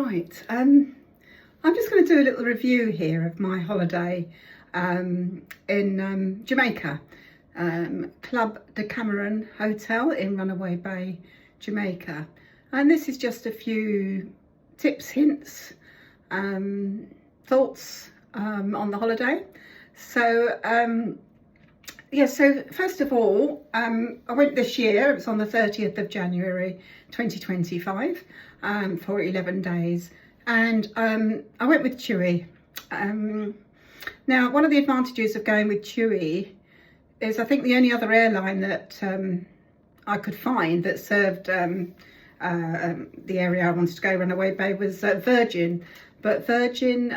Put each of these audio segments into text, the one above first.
Right, I'm just going to do a little review here of my holiday in Jamaica, Club Decameron Hotel in Runaway Bay, Jamaica. And this is just a few tips, hints, thoughts on the holiday. So yeah, so first of all, I went this year. It was on the 30th of January 2025 for 11 days, and I went with TUI. Now, one of the advantages of going with TUI is I think the only other airline that I could find that served the area I wanted to go, Runaway Bay, was Virgin. But Virgin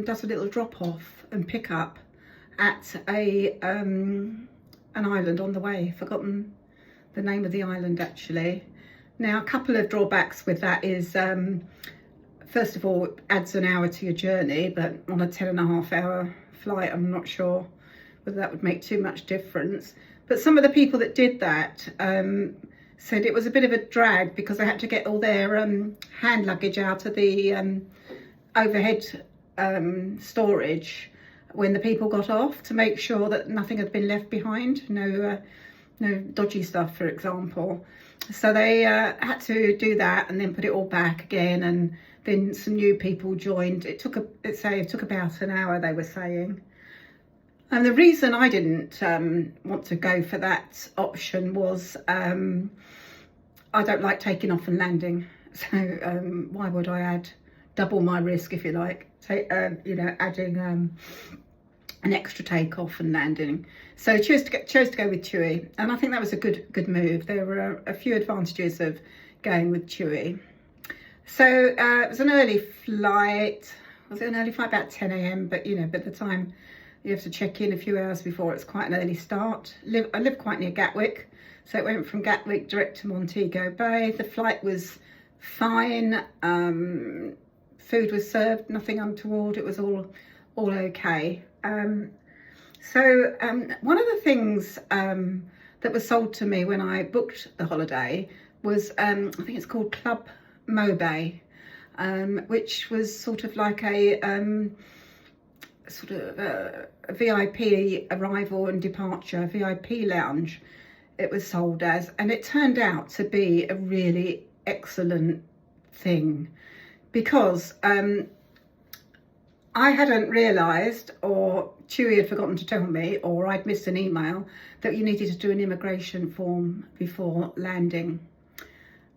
does a little drop off and pick up at an island on the way. Forgotten the name of the island actually. Now, a couple of drawbacks with that is first of all, it adds an hour to your journey, but on a 10.5-hour flight, I'm not sure whether that would make too much difference. But some of the people that did that said it was a bit of a drag because they had to get all their hand luggage out of the overhead storage when the people got off, to make sure that nothing had been left behind, no dodgy stuff, for example. So they had to do that and then put it all back again, and then some new people joined. It took about an hour, they were saying. And the reason I didn't want to go for that option was I don't like taking off and landing. So why would I add double my risk, if you like, adding an extra takeoff and landing? So chose to go with TUI, and I think that was a good move. There were a few advantages of going with TUI. So it was an early flight. Was it an early flight? About 10 a.m. But by the time you have to check in a few hours before, it's quite an early start. I live quite near Gatwick, so it went from Gatwick direct to Montego Bay. The flight was fine. Food was served, nothing untoward. It was all okay. So one of the things that was sold to me when I booked the holiday was I think it's called Club Mobay, which was sort of like a VIP arrival and departure, VIP lounge it was sold as, and it turned out to be a really excellent thing, because I hadn't realised, or TUI had forgotten to tell me, or I'd missed an email that you needed to do an immigration form before landing.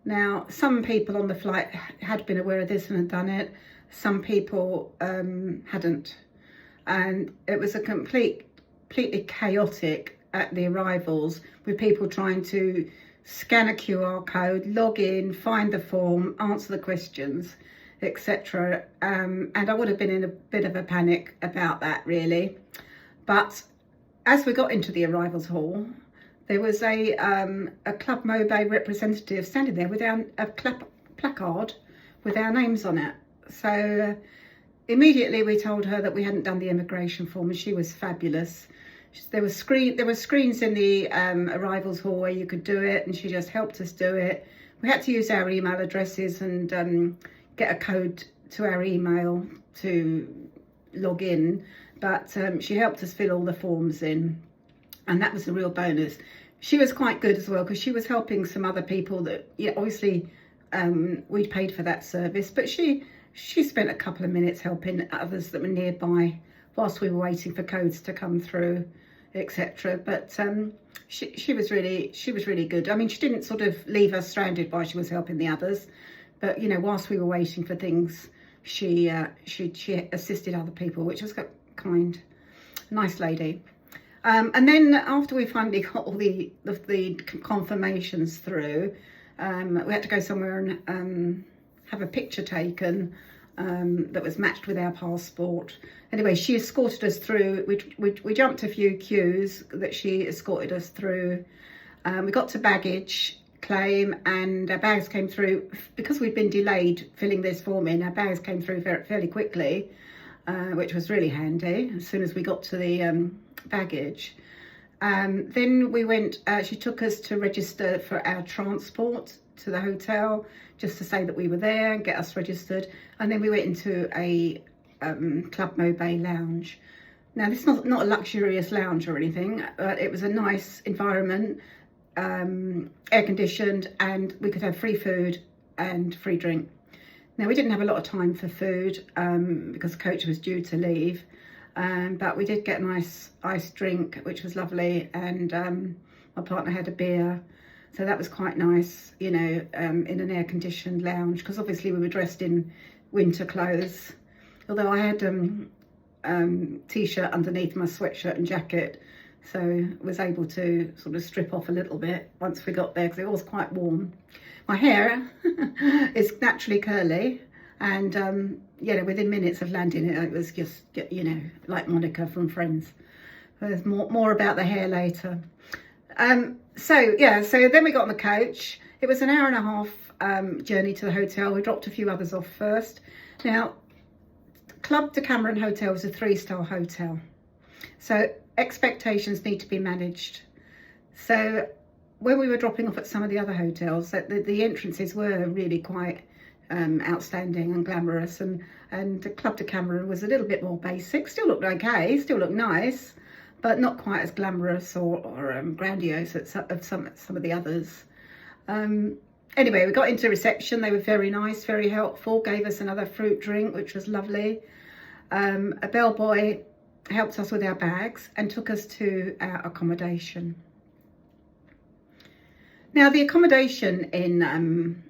Now, some people on the flight had been aware of this and had done it. Some people hadn't. And it was a completely chaotic at the arrivals, with people trying to scan a QR code, log in, find the form, answer the questions, etc. And I would have been in a bit of a panic about that, really. But as we got into the arrivals hall, there was a Club Mobay representative standing there with a placard with our names on it. So immediately we told her that we hadn't done the immigration form, and she was fabulous. There were screens in the arrivals hall where you could do it, and she just helped us do it. We had to use our email addresses and get a code to our email to log in, but she helped us fill all the forms in, and that was a real bonus. She was quite good as well, because she was helping some other people that, obviously we'd paid for that service, but she spent a couple of minutes helping others that were nearby whilst we were waiting for codes to come through, etc. But she was really good. I mean, she didn't sort of leave us stranded while she was helping the others, but whilst we were waiting for things, she assisted other people, which was kind, nice lady. And then after we finally got all the confirmations through, we had to go somewhere and have a picture taken that was matched with our passport. Anyway, she escorted us through. We jumped a few queues that she escorted us through. We got to baggage claim, and our bags came through. Because we'd been delayed filling this form in, our bags came through fairly quickly, which was really handy as soon as we got to the baggage. Then we went, she took us to register for our transport to the hotel just to say that we were there and get us registered. And then we went into a Club Mobay lounge. Now, this is not a luxurious lounge or anything, but it was a nice environment, air conditioned, and we could have free food and free drink. Now, we didn't have a lot of time for food because the coach was due to leave, but we did get a nice iced drink, which was lovely, and my partner had a beer, so that was quite nice, you know, in an air conditioned lounge, because obviously we were dressed in winter clothes, although I had t-shirt underneath my sweatshirt and jacket, so I was able to sort of strip off a little bit once we got there because it was quite warm. My hair is naturally curly, and you know, within minutes of landing it was just, you know, like Monica from Friends. There's more about the hair later. So then we got on the coach. It was an hour and a half journey to the hotel. We dropped a few others off first. Now, Club Decameron Hotel is a 3-star hotel, so expectations need to be managed. So when we were dropping off at some of the other hotels, the entrances were really quite outstanding and glamorous, and the Club Decameron was a little bit more basic. Still looked okay, still looked nice, but not quite as glamorous or grandiose as some of the others. Anyway, we got into reception. They were very nice, very helpful, gave us another fruit drink, which was lovely. A bellboy helped us with our bags and took us to our accommodation. Now, the accommodation in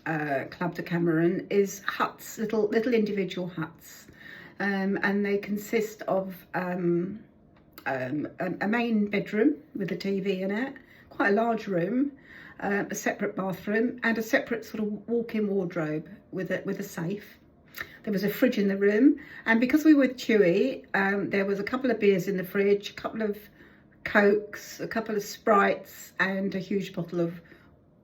Club Decameron is huts, little individual huts, and they consist of a main bedroom with a TV in it, quite a large room, a separate bathroom, and a separate sort of walk-in wardrobe with a safe. There was a fridge in the room, and because we were chewy, there was a couple of beers in the fridge, a couple of Cokes, a couple of Sprites, and a huge bottle of,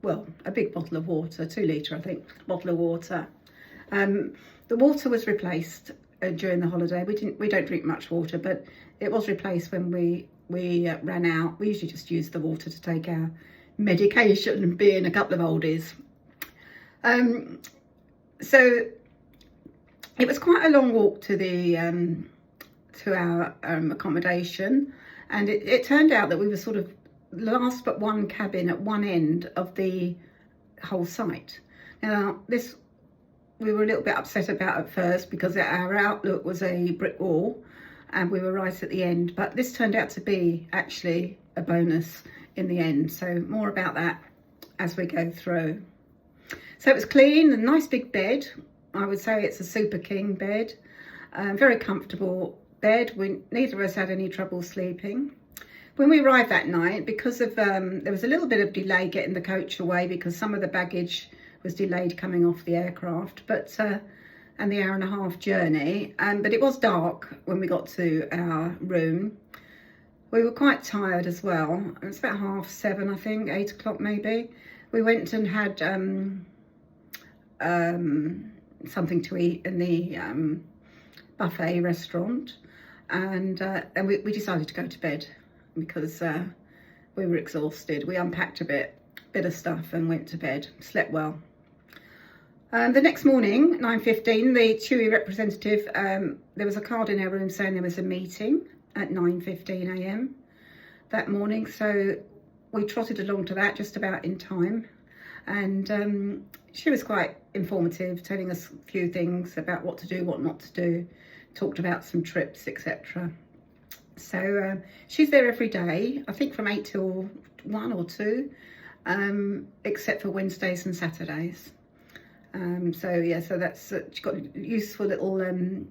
well, a big bottle of water, 2 litre I think, bottle of water. The water was replaced during the holiday. We don't drink much water, but it was replaced when we ran out. We usually just use the water to take our medication, being a couple of oldies. So it was quite a long walk to the to our accommodation, and it turned out that we were sort of last but one cabin at one end of the whole site. Now, this we were a little bit upset about at first because our outlook was a brick wall and we were right at the end, but this turned out to be actually a bonus in the end, so more about that as we go through. So it was clean, a nice big bed. I would say it's a super king bed, very comfortable bed. Neither of us had any trouble sleeping. When we arrived that night, because of there was a little bit of delay getting the coach away because some of the baggage was delayed coming off the aircraft, but and the hour and a half journey, but it was dark when we got to our room. We were quite tired as well. It was about 7:30, I think, 8 o'clock maybe. We went and had something to eat in the buffet restaurant, and we decided to go to bed because we were exhausted. We unpacked a bit of stuff and went to bed, slept well. The next morning, 9:15, the TUI representative, there was a card in our room saying there was a meeting at 9:15 a.m. that morning, so we trotted along to that just about in time, and she was quite informative, telling us a few things about what to do, what not to do, talked about some trips, etc. So she's there every day, I think from 8 till 1 or 2, except for Wednesdays and Saturdays. So that's she's got a useful little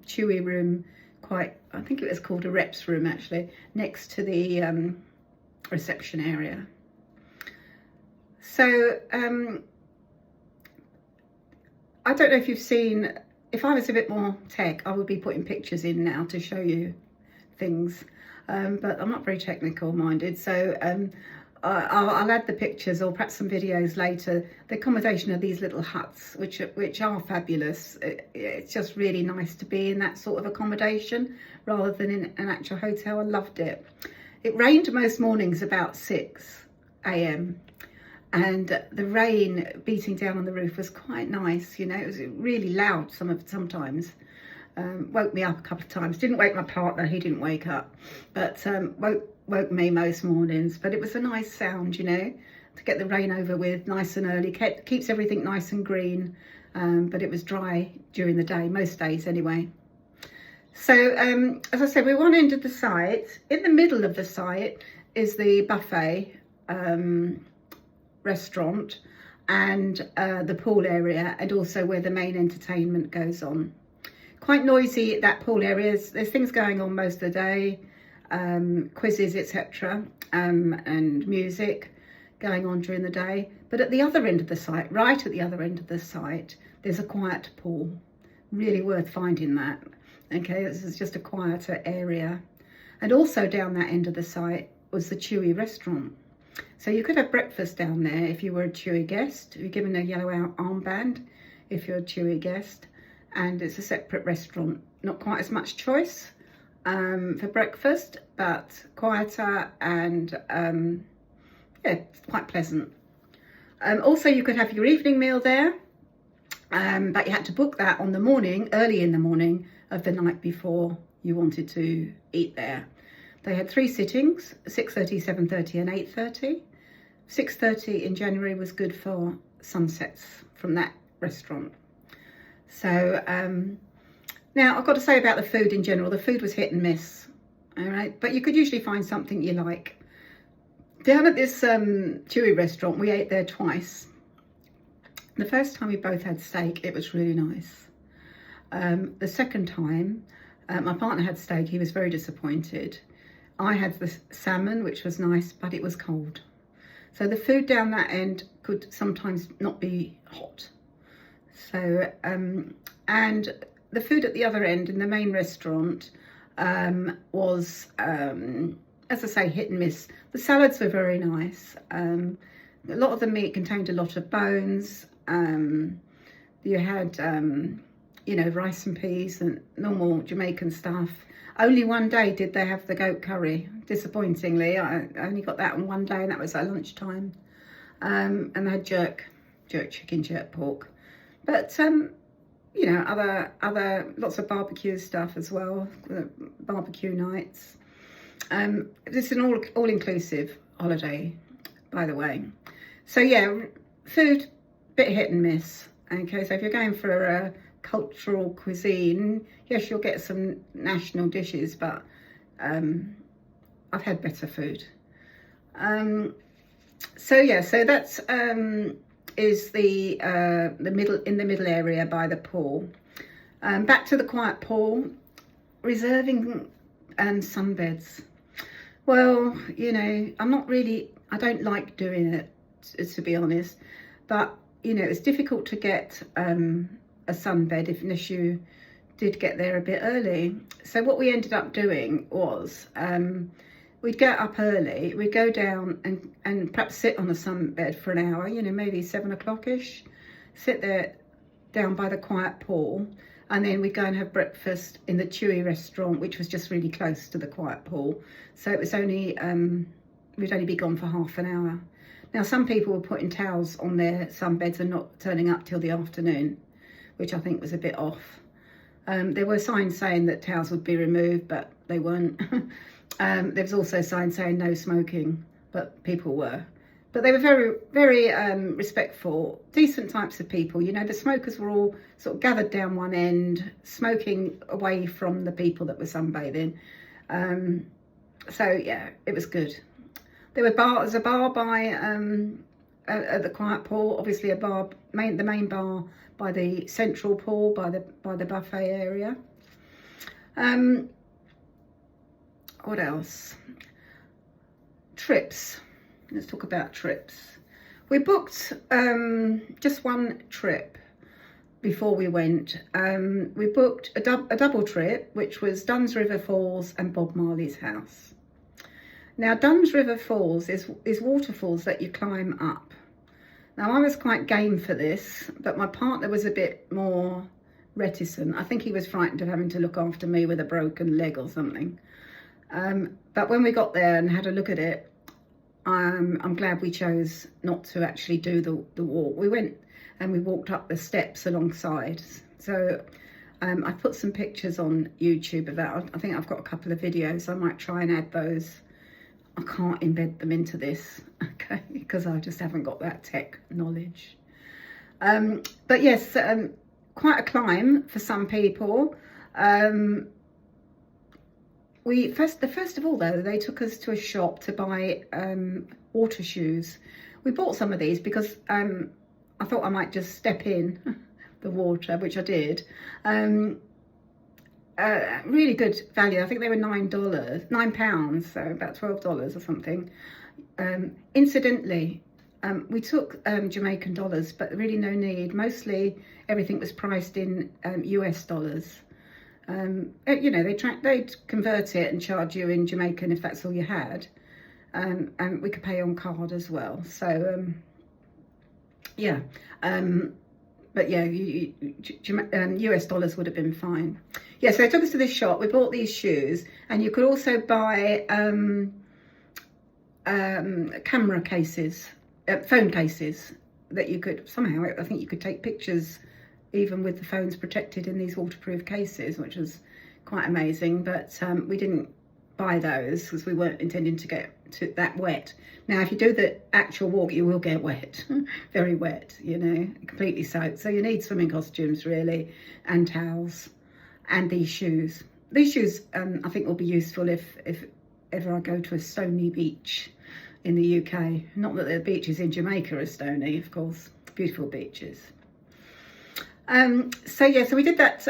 TUI room, I think it was called a reps room actually, next to the reception area. So I don't know if you've seen, if I was a bit more tech, I would be putting pictures in now to show you things, but I'm not very technical minded, so I'll add the pictures or perhaps some videos later. The accommodation of these little huts, which are fabulous. It's just really nice to be in that sort of accommodation rather than in an actual hotel. I loved it. It rained most mornings about 6 a.m. and the rain beating down on the roof was quite nice. You know, it was really loud sometimes. Woke me up a couple of times. Didn't wake my partner, he didn't wake up, but woke me most mornings. But it was a nice sound, you know, to get the rain over with nice and early. Keeps everything nice and green, but it was dry during the day, most days anyway. So as I said, we're one end of the site. In the middle of the site is the buffet restaurant and the pool area, and also where the main entertainment goes on. Quite noisy at that pool area. There's things going on most of the day, quizzes, etc., and music going on during the day. But at the other end of the site, right at the other end of the site, there's a quiet pool. Really worth finding that. Okay, this is just a quieter area. And also down that end of the site was the Chewy restaurant. So you could have breakfast down there if you were a Chewy guest. You're given a yellow armband if you're a Chewy guest. And it's a separate restaurant. Not quite as much choice for breakfast, but quieter and yeah, it's quite pleasant. Also, you could have your evening meal there, but you had to book that on the morning, early in the morning of the night before you wanted to eat there. They had 3 sittings, 6:30, 7:30 and 8:30. 6:30 in January was good for sunsets from that restaurant. So now I've got to say about the food in general, the food was hit and miss, all right, but you could usually find something you like. Down at this Chewy restaurant, we ate there twice. The first time we both had steak, it was really nice. The second time, my partner had steak, he was very disappointed. I had the salmon, which was nice, but it was cold. So the food down that end could sometimes not be hot. So, and the food at the other end in the main restaurant was, as I say, hit and miss. The salads were very nice. A lot of the meat contained a lot of bones. You had, you know, rice and peas and normal Jamaican stuff. Only one day did they have the goat curry. Disappointingly, I only got that on one day, and that was at lunchtime. And they had jerk chicken, jerk pork. But, you know, other lots of barbecue stuff as well, barbecue nights. This is an all-inclusive holiday, by the way. So, yeah, food, bit hit and miss. Okay, so if you're going for a cultural cuisine, yes, you'll get some national dishes, but I've had better food. So, yeah, so that's... is the middle area by the pool. Back to the quiet pool, reserving sunbeds. Well, you know, I don't like doing it, to be honest, but you know, it's difficult to get a sunbed unless you did get there a bit early. So what we ended up doing was we'd get up early, we'd go down and perhaps sit on the sunbed for an hour, you know, maybe 7 o'clock-ish, sit there down by the quiet pool, and then we'd go and have breakfast in the Chewy restaurant, which was just really close to the quiet pool. So it was only, we'd only be gone for half an hour. Now, some people were putting towels on their sunbeds and not turning up till the afternoon, which I think was a bit off. There were signs saying that towels would be removed, but they weren't. There was also signs saying no smoking, but people were. But they were very, very respectful, decent types of people. You know, the smokers were all sort of gathered down one end, smoking away from the people that were sunbathing. So, yeah, it was good. There's a bar by at the quiet pool, obviously the main bar by the central pool, by the buffet area. What else? Trips. Let's talk about trips. We booked just one trip before we went. We booked a double trip, which was Dunn's River Falls and Bob Marley's house. Now, Dunn's River Falls is waterfalls that you climb up. Now, I was quite game for this, but my partner was a bit more reticent. I think he was frightened of having to look after me with a broken leg or something. But when we got there and had a look at it, I'm glad we chose not to actually do the walk. We went and we walked up the steps alongside. So I put some pictures on YouTube of that. I think I've got a couple of videos. I might try and add those. I can't embed them into this, okay, because I just haven't got that tech knowledge. But yes, quite a climb for some people. First of all, though, they took us to a shop to buy water shoes. We bought some of these because I thought I might just step in the water, which I did. Really good value. I think they were £9, so about $12 or something. Incidentally, we took Jamaican dollars, but really no need. Mostly everything was priced in US dollars. You know, they'd convert it and charge you in Jamaican if that's all you had. And we could pay on card as well. So, yeah. But yeah, US dollars would have been fine. Yeah, so they took us to this shop. We bought these shoes, and you could also buy camera cases, phone cases that you could somehow, I think you could take pictures even with the phones protected in these waterproof cases, which was quite amazing. But we didn't buy those because we weren't intending to get that wet. Now, if you do the actual walk, you will get wet, very wet, you know, completely soaked. So you need swimming costumes really, and towels, and these shoes. These shoes, I think, will be useful if ever I go to a stony beach in the UK. Not that the beaches in Jamaica are stony, of course, beautiful beaches. So yeah, so we did that.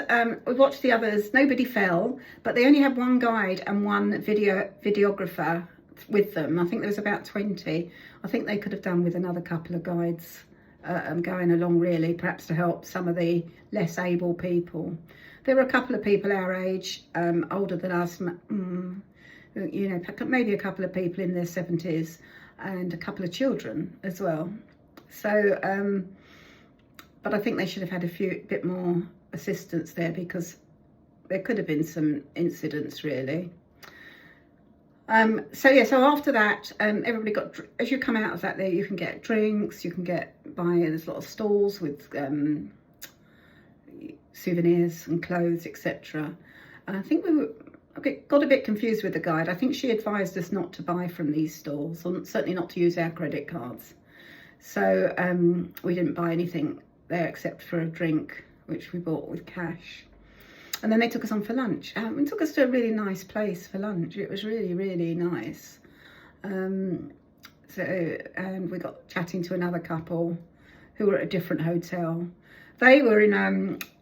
We watched the others. Nobody fell, but they only had one guide and one videographer with them. I think there was about 20. I think they could have done with another couple of guides going along, really, perhaps to help some of the less able people. There were a couple of people our age, older than us, you know, maybe a couple of people in their 70s, and a couple of children as well. So, but I think they should have had a bit more assistance there, because there could have been some incidents, really. So yeah, so after that, everybody got, as you come out of that there, you can get drinks, you can there's a lot of stalls with souvenirs and clothes, etc. And I think got a bit confused with the guide. I think she advised us not to buy from these stalls, or certainly not to use our credit cards. So we didn't buy anything there except for a drink, which we bought with cash. And then they took us on for lunch. It took us to a really nice place for lunch. It was really, really nice. And we got chatting to another couple who were at a different hotel. They were in,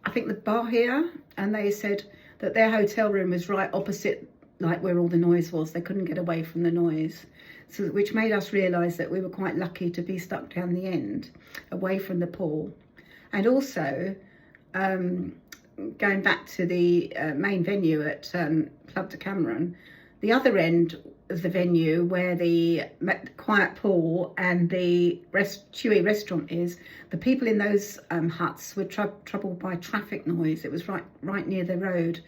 I think, the bar here, and they said that their hotel room was right opposite, like, where all the noise was. They couldn't get away from the noise. So, which made us realise that we were quite lucky to be stuck down the end, away from the pool. And also, going back to the main venue at Club Decameron, the other end of the venue, where the quiet pool and the Chewy restaurant is, the people in those huts were troubled by traffic noise. It was right near the road,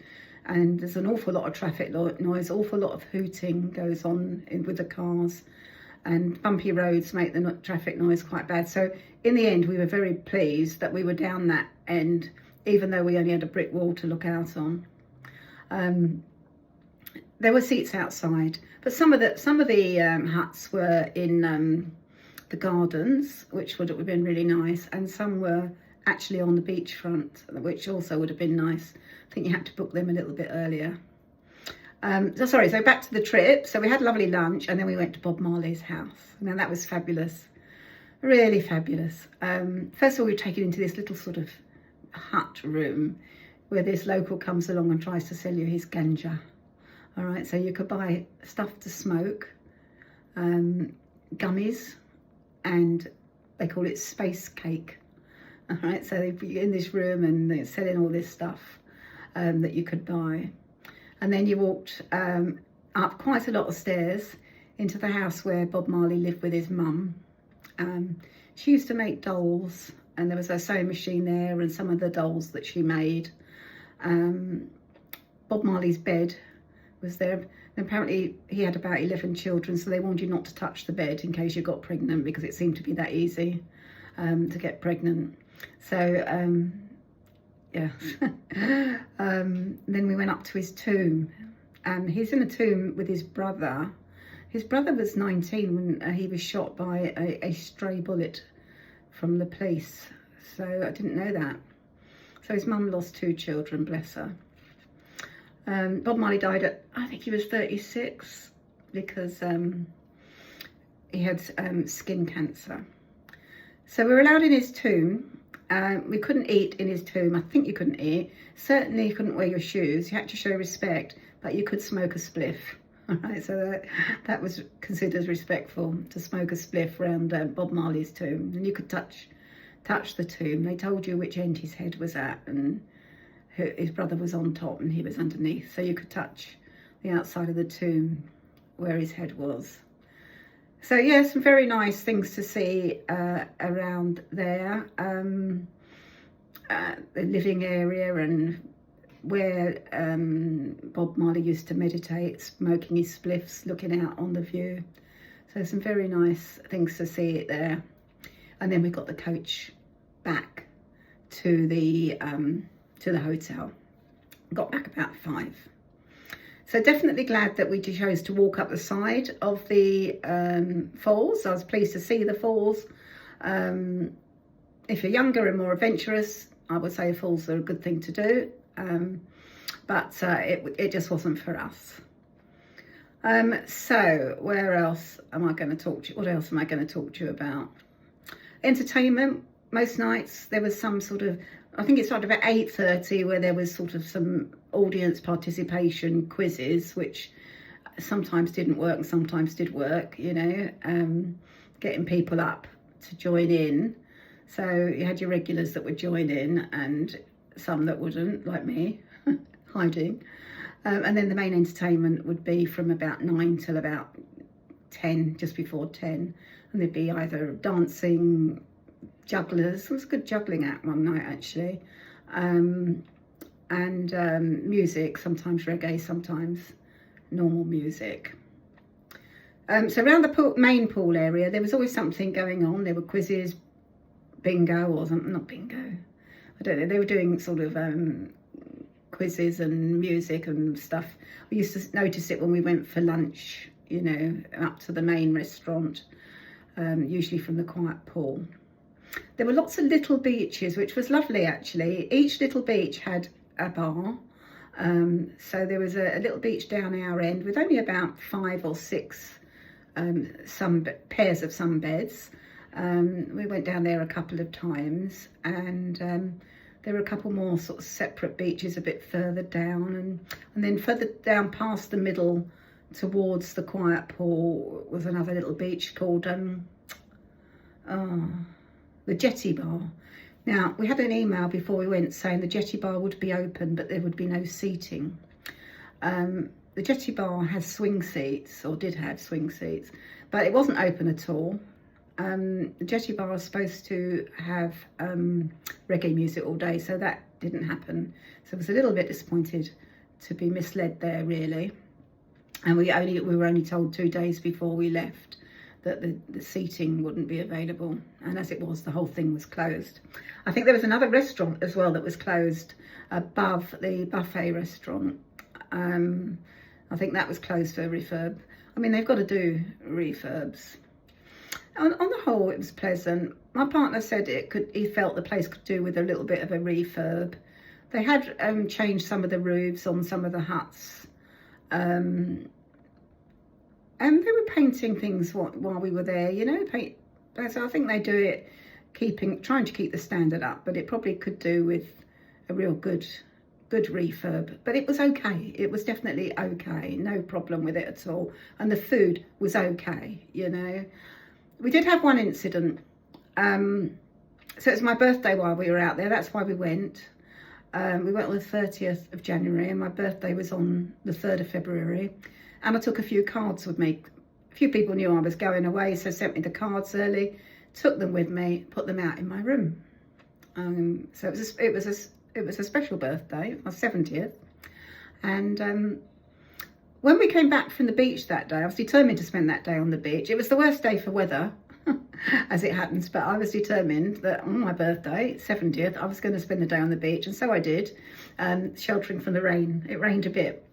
and there's an awful lot of traffic noise, awful lot of hooting goes on with the cars, and bumpy roads make the traffic noise quite bad. So in the end, we were very pleased that we were down that end, even though we only had a brick wall to look out on. There were seats outside, but some of the huts were in the gardens, which would have been really nice, and some were actually on the beachfront, which also would have been nice. I think you had to book them a little bit earlier. So back to the trip. So we had a lovely lunch, and then we went to Bob Marley's house. Now that was fabulous, really fabulous. First of all, we were taken into this little sort of hut room where this local comes along and tries to sell you his ganja. All right, so you could buy stuff to smoke, gummies, and they call it space cake. All right, so they put you in this room and they're selling all this stuff that you could buy. And then you walked up quite a lot of stairs into the house where Bob Marley lived with his mum. She used to make dolls, and there was a sewing machine there and some of the dolls that she made. Bob Marley's bed was there. And apparently he had about 11 children, so they warned you not to touch the bed in case you got pregnant, because it seemed to be that easy to get pregnant. So yeah. Then we went up to his tomb, and he's in a tomb with his brother. His brother was 19 when he was shot by a stray bullet from the police. So I didn't know that. So his mum lost 2 children, bless her. Bob Marley died at, I think he was 36, because he had skin cancer. So we were allowed in his tomb. We couldn't eat in his tomb. I think you couldn't eat. Certainly you couldn't wear your shoes. You had to show respect, but you could smoke a spliff. All right, so that was considered respectful, to smoke a spliff around Bob Marley's tomb. And you could touch the tomb. They told you which end his head was at, and his brother was on top and he was underneath. So you could touch the outside of the tomb where his head was. So yeah, some very nice things to see around there. The living area, and where Bob Marley used to meditate, smoking his spliffs, looking out on the view. So some very nice things to see there. And then we got the coach back to the hotel. Got back about 5. So definitely glad that we chose to walk up the side of the falls. I was pleased to see the falls. If you're younger and more adventurous, I would say falls are a good thing to do. But it just wasn't for us. So where else am I going to talk to you? What else am I going to talk to you about? Entertainment. Most nights there was some sort of, I think it started about 8:30, where there was sort of some audience participation quizzes, which sometimes didn't work and sometimes did work, you know, getting people up to join in. So you had your regulars that would join in and some that wouldn't, like me, hiding. And then the main entertainment would be from about 9 till about 10, just before 10. And there'd be either dancing, jugglers. It was a good juggling act one night, actually. And music, sometimes reggae, sometimes normal music. So around the main pool area, there was always something going on. There were quizzes, bingo, or something, not bingo. I don't know, they were doing sort of quizzes and music and stuff. We used to notice it when we went for lunch, you know, up to the main restaurant, usually from the quiet pool. There were lots of little beaches, which was lovely, actually. Each little beach had a bar. So there was a little beach down our end with only about 5 or 6 pairs of sunbeds. We went down there a couple of times, and there were a couple more sort of separate beaches a bit further down, and then further down past the middle towards the quiet pool was another little beach called the Jetty Bar. Now, we had an email before we went saying the Jetty Bar would be open, but there would be no seating. The Jetty Bar has swing seats, or did have swing seats, but it wasn't open at all. The Jetty Bar was supposed to have reggae music all day, so that didn't happen. So I was a little bit disappointed to be misled there, really. And we were only told 2 days before we left that the seating wouldn't be available. And as it was, the whole thing was closed. I think there was another restaurant as well that was closed above the buffet restaurant. I think that was closed for refurb. I mean, they've got to do refurbs. On the whole, it was pleasant. My partner said he felt the place could do with a little bit of a refurb. They had changed some of the roofs on some of the huts. And they were painting things while we were there, you know. So I think they do it trying to keep the standard up, but it probably could do with a real good refurb. But it was okay. It was definitely okay. No problem with it at all. And the food was okay, you know. We did have one incident. So it was my birthday while we were out there. That's why we went. We went on the 30th of January, and my birthday was on the 3rd of February. And I took a few cards with me. A few people knew I was going away, so sent me the cards early, took them with me, put them out in my room. So it was a special birthday, my 70th. And when we came back from the beach that day, I was determined to spend that day on the beach. It was the worst day for weather, as it happens, but I was determined that on my birthday, 70th, I was going to spend the day on the beach, and so I did, sheltering from the rain. It rained a bit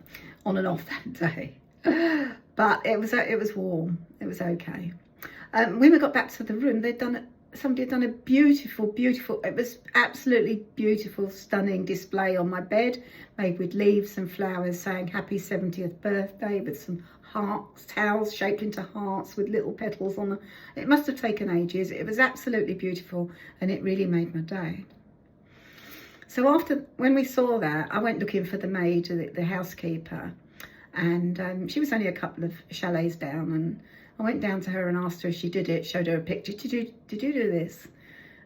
on and off that day, but it was warm. It was okay. When we got back to the room, somebody had done a beautiful, it was absolutely beautiful, stunning display on my bed, made with leaves and flowers saying happy 70th birthday, with some hearts, towels shaped into hearts with little petals on them. It must have taken ages. It was absolutely beautiful, and it really made my day. So when we saw that, I went looking for the maid, the housekeeper, and she was only a couple of chalets down, and I went down to her and asked her if she did it, showed her a picture. Did you do this?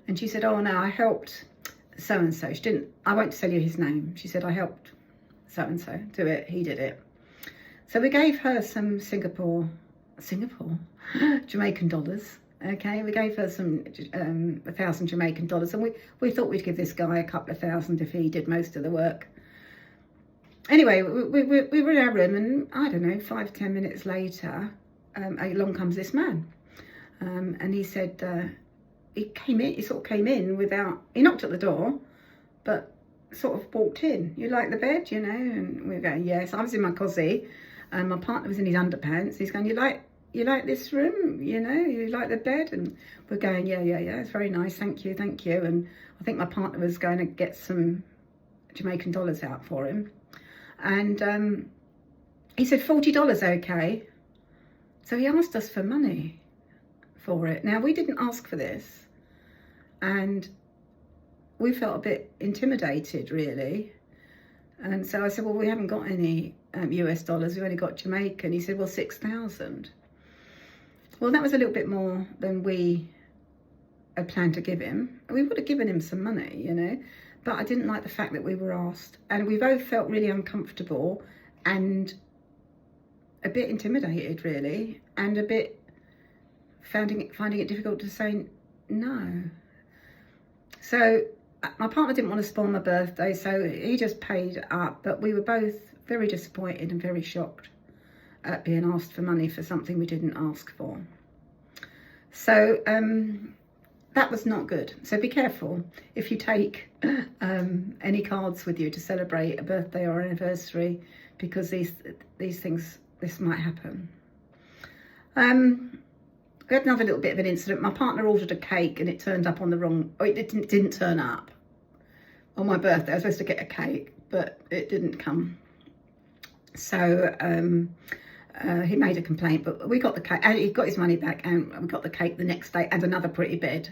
And she said, oh no, I helped so-and-so. She didn't, I won't tell you his name. She said, I helped so-and-so do it, he did it. So we gave her some Jamaican dollars. Okay, we gave her some 1,000 Jamaican dollars, and we thought we'd give this guy a couple of thousand if he did most of the work. Anyway, we were in our room, and I don't know, 5-10 minutes later, along comes this man, and he said, he sort of came in without, he knocked at the door, but sort of walked in. You like the bed, you know? And we were going, yes. I was in my cosy, and my partner was in his underpants. He's going, you like this room, you know? You like the bed? And we're going, yeah, it's very nice, thank you. And I think my partner was going to get some Jamaican dollars out for him, and he said, $40, okay? So he asked us for money for it. Now, we didn't ask for this, and we felt a bit intimidated, really. And so I said, well, we haven't got any US dollars, we've only got Jamaican. He said, well, 6,000. Well, that was a little bit more than we had planned to give him. We would have given him some money, you know, but I didn't like the fact that we were asked. And we both felt really uncomfortable and a bit intimidated, really, and a bit finding it difficult to say no. So my partner didn't want to spoil my birthday, so he just paid up, but we were both very disappointed and very shocked at being asked for money for something we didn't ask for. So that was not good. So be careful if you take any cards with you to celebrate a birthday or anniversary, because these things, this might happen. We had another little bit of an incident. My partner ordered a cake and it turned up on the wrong, it didn't turn up on my birthday. I was supposed to get a cake, but it didn't come. So he made a complaint, but we got the cake, and he got his money back, and we got the cake the next day, and another pretty bed.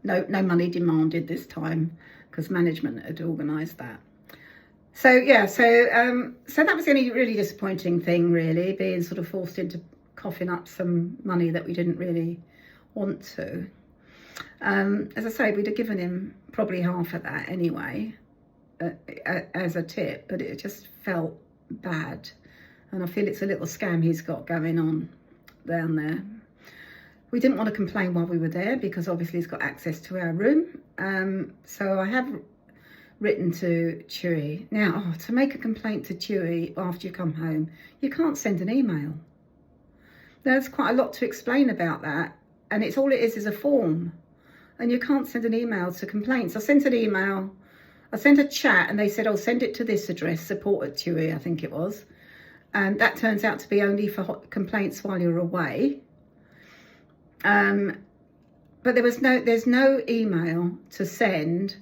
No money demanded this time, because management had organised that. So yeah, so that was the only really disappointing thing, really, being sort of forced into coughing up some money that we didn't really want to. As I say, we'd have given him probably half of that anyway, as a tip, but it just felt bad. And I feel it's a little scam he's got going on down there. We didn't want to complain while we were there, because obviously he's got access to our room. So I have written to Chewy. Now, to make a complaint to Chewy after you come home, you can't send an email. There's quite a lot to explain about that, and all it is a form, and you can't send an email to complaints. I sent an email, I sent a chat, and they said, oh, send it to this address, support@Chewy, I think it was. And that turns out to be only for complaints while you're away. But there's no email to send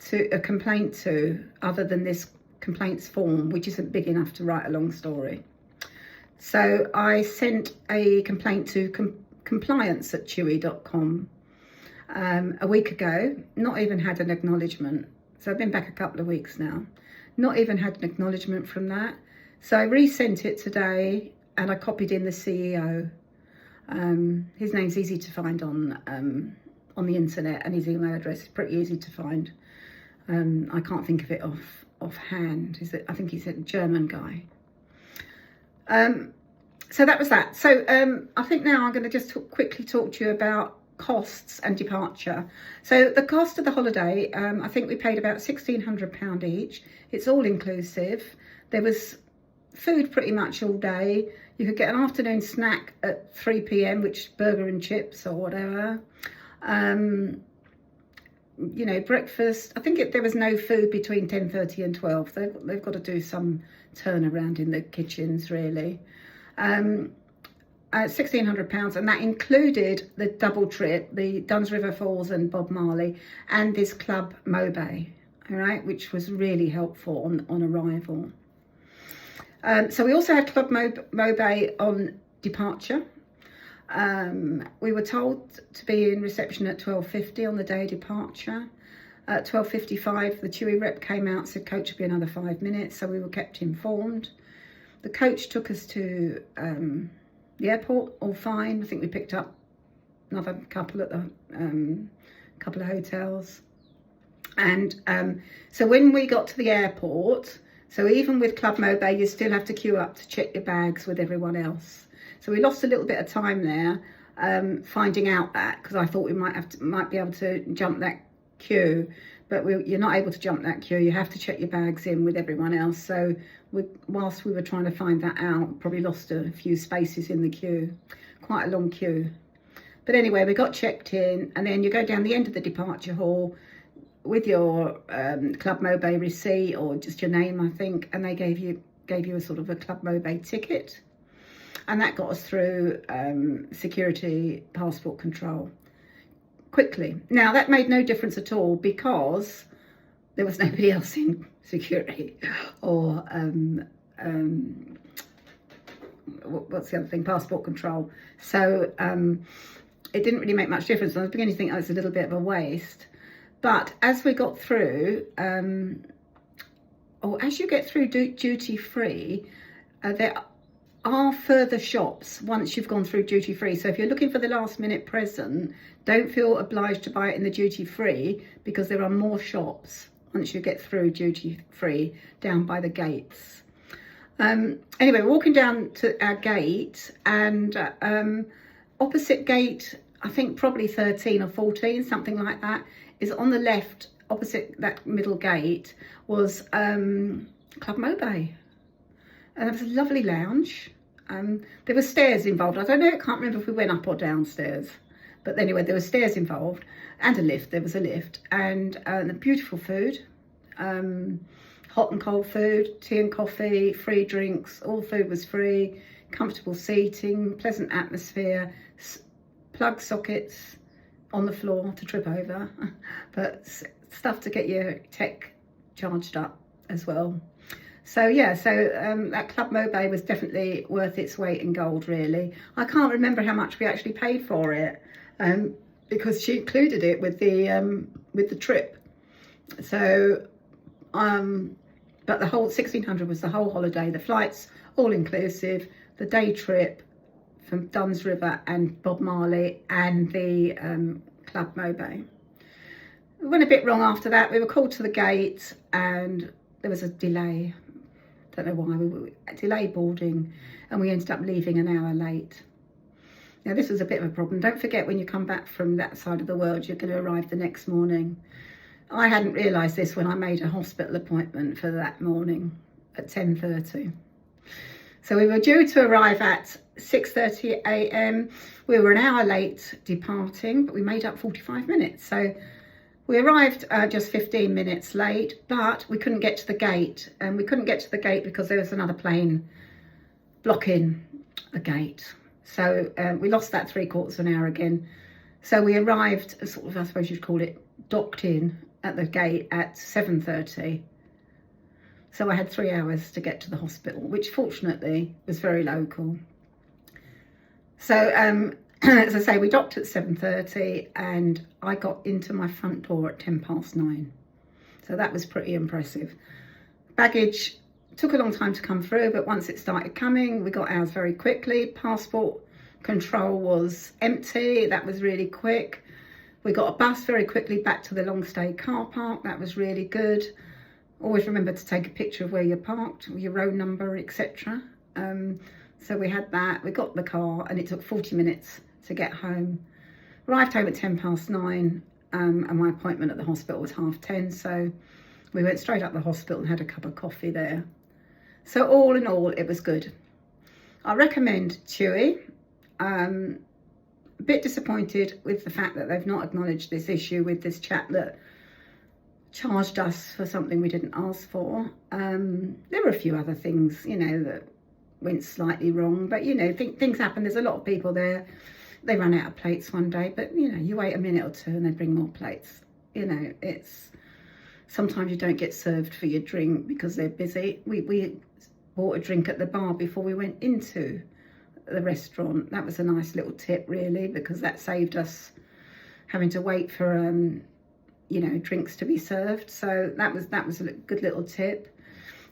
to a complaint to, other than this complaints form, which isn't big enough to write a long story. So I sent a complaint to compliance@chewy.com a week ago, not even had an acknowledgement. So I've been back a couple of weeks now, not even had an acknowledgement from that. So I resent it today, and I copied in the CEO. His name's easy to find on the internet, and his email address is pretty easy to find. I can't think of it offhand. I think he's a German guy. So that was that. So I think now I'm going to just quickly talk to you about costs and departure. So the cost of the holiday, I think we paid about £1,600 each. It's all inclusive. There was food pretty much all day. You could get an afternoon snack at 3 p.m, which burger and chips or whatever. You know, breakfast. I think there was no food between 10:30 and 12. They've got to do some turnaround in the kitchens, really. £1,600, and that included the double trip, the Duns River Falls and Bob Marley, and this Club Mobay, all right, which was really helpful on arrival. So we also had Club Mobay on departure. We were told to be in reception at 12:50 on the day of departure. At 12:55, the TUI rep came out, said coach would be another 5 minutes, so we were kept informed. The coach took us to the airport, all fine. I think we picked up another couple at the couple of hotels. And so when we got to the airport, so even with Club Mobay, you still have to queue up to check your bags with everyone else. So we lost a little bit of time there finding out that, because I thought we might be able to jump that queue, but you're not able to jump that queue. You have to check your bags in with everyone else. So whilst we were trying to find that out, probably lost a few spaces in the queue, quite a long queue. But anyway, we got checked in, and then you go down the end of the departure hall with your Club Mobay receipt, or just your name, I think, and they gave you a sort of a Club Mobay ticket, and that got us through security passport control quickly. Now that made no difference at all, because there was nobody else in security or what's the other thing, passport control. So it didn't really make much difference. I was beginning to think, oh, it's a little bit of a waste. But as we got through, or as you get through duty free, there are further shops once you've gone through duty free. So if you're looking for the last minute present, don't feel obliged to buy it in the duty free, because there are more shops once you get through duty free down by the gates. Anyway, walking down to our gate, and opposite gate, I think probably 13 or 14, something like that, is on the left, opposite that middle gate, was Club Mobay. And there was a lovely lounge. There were stairs involved. I don't know, I can't remember if we went up or downstairs. But anyway, there were stairs involved, and a lift. There was a lift, and the beautiful food, hot and cold food, tea and coffee, free drinks. All food was free, comfortable seating, pleasant atmosphere, plug sockets on the floor to trip over, but stuff to get your tech charged up as well. So yeah, that Club Mobay was definitely worth its weight in gold, really. I can't remember how much we actually paid for it, because she included it with the trip. So, but the whole 1,600 was the whole holiday, the flights all inclusive, the day trip from Duns River and Bob Marley, and the Club Mobay. We went a bit wrong after that. We were called to the gate, and there was a delay. Don't know why, we were delayed boarding, and we ended up leaving an hour late. Now this was a bit of a problem. Don't forget, when you come back from that side of the world, you're going to arrive the next morning. I hadn't realised this when I made a hospital appointment for that morning at 10:30. So we were due to arrive at 6:30 a.m. We were an hour late departing, but we made up 45 minutes. So we arrived just 15 minutes late, but we couldn't get to the gate. And we couldn't get to the gate because there was another plane blocking the gate. So we lost that 3/4 of an hour again. So we arrived, sort of, I suppose you'd call it, docked in at the gate at 7:30. So I had 3 hours to get to the hospital, which fortunately was very local. So as I say, we docked at 7:30, and I got into my front door at 9:10. So that was pretty impressive. Baggage took a long time to come through, but once it started coming, we got ours very quickly. Passport control was empty. That was really quick. We got a bus very quickly back to the long stay car park. That was really good. Always remember to take a picture of where you're parked, your row number, etc. So we had that. We got the car, and it took 40 minutes to get home. Arrived home at 9:10, and my appointment at the hospital was 10:30. So we went straight up the hospital and had a cup of coffee there. So all in all, it was good. I recommend Chewy. A bit disappointed with the fact that they've not acknowledged this issue with this chap that charged us for something we didn't ask for. There were a few other things, you know, that went slightly wrong, but you know, things happen. There's a lot of people there. They ran out of plates one day, but you know, you wait a minute or two and they bring more plates. You know, it's sometimes you don't get served for your drink because they're busy. We bought a drink at the bar before we went into the restaurant. That was a nice little tip, really, because that saved us having to wait for you know, drinks to be served. So that was a good little tip.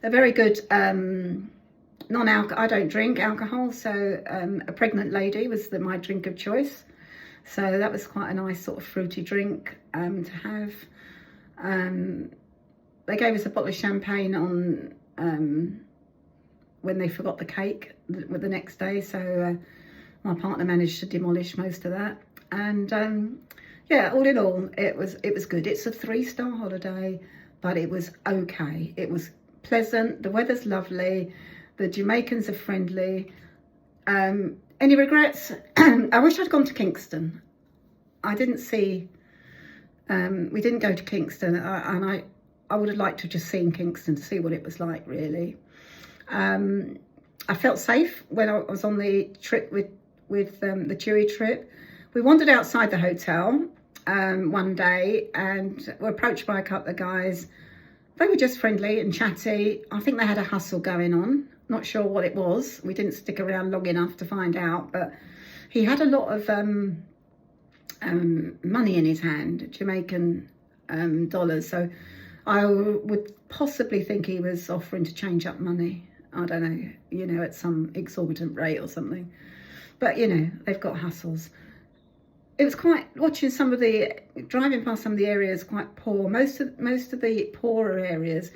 A very good non-alcohol. I don't drink alcohol, so a pregnant lady was my drink of choice. So that was quite a nice sort of fruity drink to have. They gave us a bottle of champagne on when they forgot the cake the next day, so my partner managed to demolish most of that. And yeah, all in all, it was good. It's a 3-star holiday, but it was okay. It was pleasant. The weather's lovely. The Jamaicans are friendly. Any regrets? I wish I'd gone to Kingston. I didn't see. We didn't go to Kingston, and I would have liked to have just seen Kingston to see what it was like, really. I felt safe when I was on the trip with the Chewy trip. We wandered outside the hotel one day and were approached by a couple of guys. They were just friendly and chatty. I think they had a hustle going on. Not sure what it was. We didn't stick around long enough to find out, but he had a lot of money in his hand, Jamaican dollars. So I would possibly think he was offering to change up money. I don't know, you know, at some exorbitant rate or something. But, you know, they've got hustles. It was quite, driving past some of the areas, quite poor. Most of the poorer areas,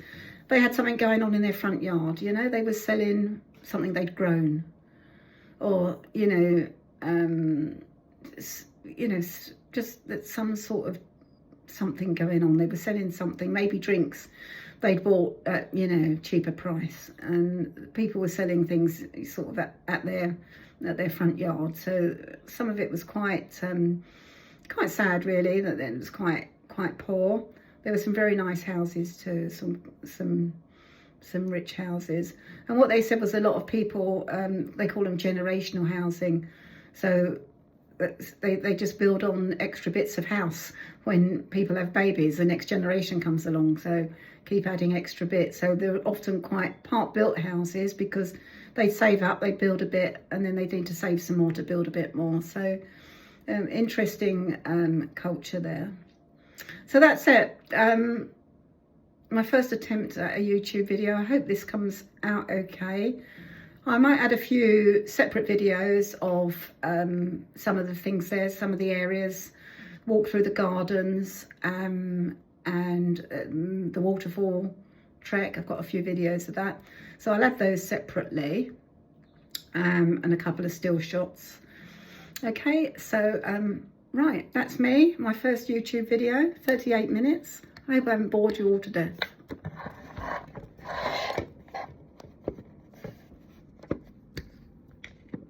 they had something going on in their front yard, you know. They were selling something they'd grown. Or, you know, just that some sort of something going on. They were selling something, maybe drinks they'd bought at, you know, cheaper price, and people were selling things sort of at their front yard. So some of it was quite sad, really, that it was quite poor. There were some very nice houses too, some rich houses. And what they said was a lot of people, they call them generational housing. So they just build on extra bits of house. When people have babies, the next generation comes along, so keep adding extra bits. So they're often quite part-built houses because they save up, they build a bit, and then they need to save some more to build a bit more. So interesting culture there. So that's it. My first attempt at a YouTube video. I hope this comes out okay. I might add a few separate videos of some of the things there, some of the areas, walk through the gardens and the waterfall trek. I've got a few videos of that. So I'll add those separately and a couple of still shots. Okay, so right, that's me, my first YouTube video, 38 minutes. I hope I haven't bored you all to death.